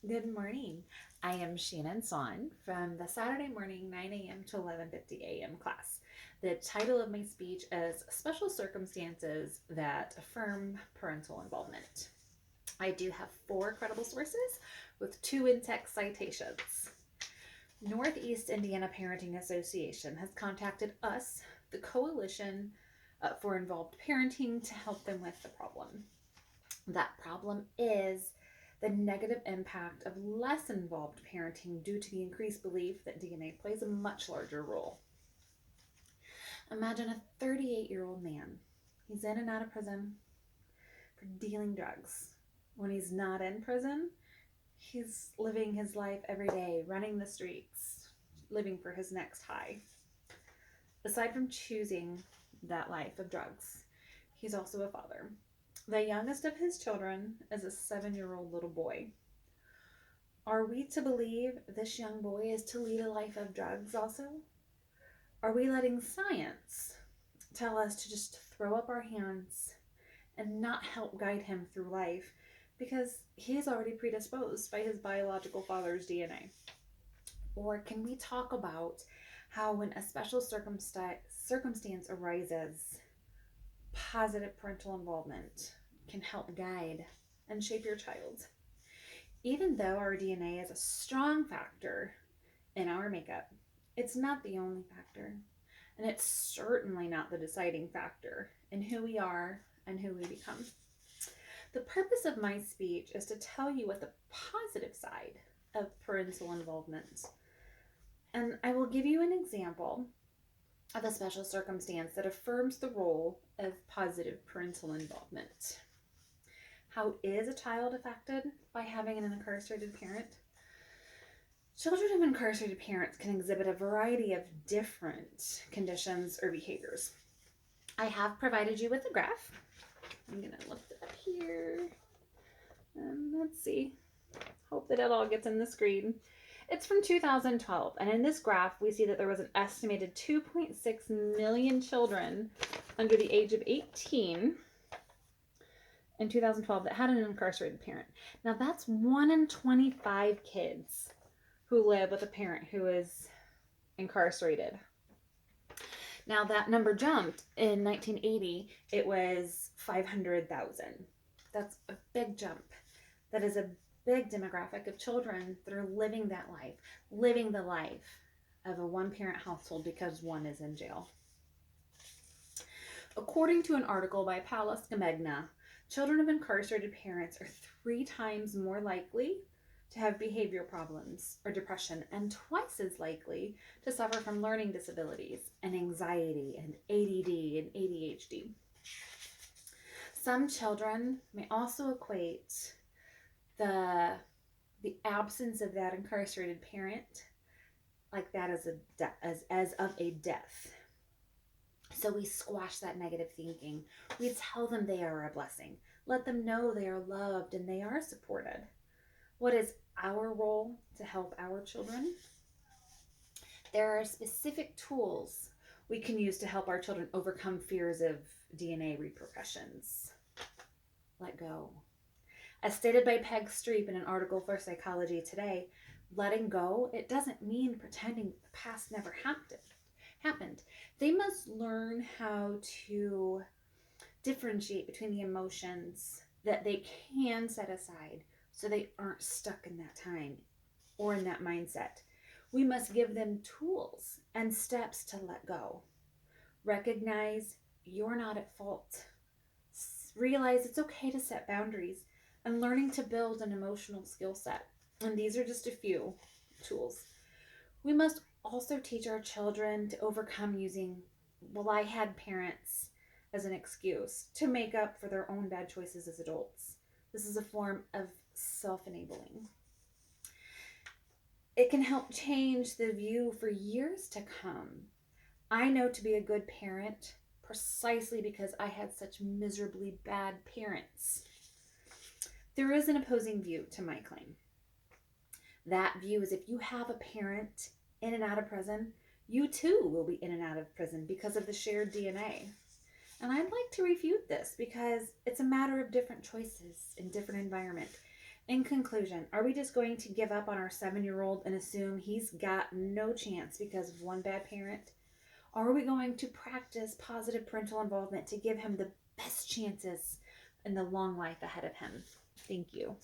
Good morning. I am Shannon Swan from the Saturday morning 9 a.m. to 11:50 a.m. class. The title of my speech is Special Circumstances That Affirm Parental Involvement. I do have four credible sources with two in-text citations. Northeast Indiana Parenting Association has contacted us, the Coalition for Involved Parenting, to help them with the problem. That problem is the negative impact of less involved parenting due to the increased belief that DNA plays a much larger role. Imagine a 38-year-old man. He's in and out of prison for dealing drugs. When he's not in prison, he's living his life every day, running the streets, living for his next high. Aside from choosing that life of drugs, he's also a father. The youngest of his children is a 7-year-old little boy. Are we to believe this young boy is to lead a life of drugs also? Are we letting science tell us to just throw up our hands and not help guide him through life because he is already predisposed by his biological father's DNA? Or can we talk about how when a special circumstance arises, positive parental involvement can help guide and shape your child? Even though our DNA is a strong factor in our makeup, it's not the only factor. And it's certainly not the deciding factor in who we are and who we become. The purpose of my speech is to tell you what the positive side of parental involvement. And I will give you an example of a special circumstance that affirms the role of positive parental involvement. How is a child affected by having an incarcerated parent? Children of incarcerated parents can exhibit a variety of different conditions or behaviors. I have provided you with a graph. I'm going to lift it up here. And let's see. Hope that it all gets in the screen. It's from 2012. And in this graph, we see that there was an estimated 2.6 million children under the age of 18 in 2012 that had an incarcerated parent. Now, that's 1 in 25 kids who live with a parent who is incarcerated. Now that number jumped in 1980, it was 500,000. That's a big jump. That is a big demographic of children that are living that life, living the life of a one-parent household because one is in jail. According to an article by Paula Scamegna, children of incarcerated parents are 3 times more likely to have behavior problems or depression and twice as likely to suffer from learning disabilities and anxiety and ADD and ADHD. Some children may also equate the absence of that incarcerated parent like that as of a death. So we squash that negative thinking. We tell them they are a blessing. Let them know they are loved and they are supported. What is our role to help our children? There are specific tools we can use to help our children overcome fears of DNA repercussions. Let go. As stated by Peg Streep in an article for Psychology Today, letting go, it doesn't mean pretending the past never happened. They must learn how to differentiate between the emotions that they can set aside so they aren't stuck in that time or in that mindset. We must give them tools and steps to let go. Recognize you're not at fault. Realize it's okay to set boundaries and learning to build an emotional skill set. And these are just a few tools. We must also teach our children to overcome using, well, I had parents as an excuse to make up for their own bad choices as adults. This is a form of self-enabling. It can help change the view for years to come. I know to be a good parent precisely because I had such miserably bad parents. There is an opposing view to my claim. That view is if you have a parent in and out of prison, you too will be in and out of prison because of the shared DNA. And I'd like to refute this because it's a matter of different choices in different environment. In conclusion, are we just going to give up on our 7-year-old and assume he's got no chance because of one bad parent? Or are we going to practice positive parental involvement to give him the best chances in the long life ahead of him? Thank you.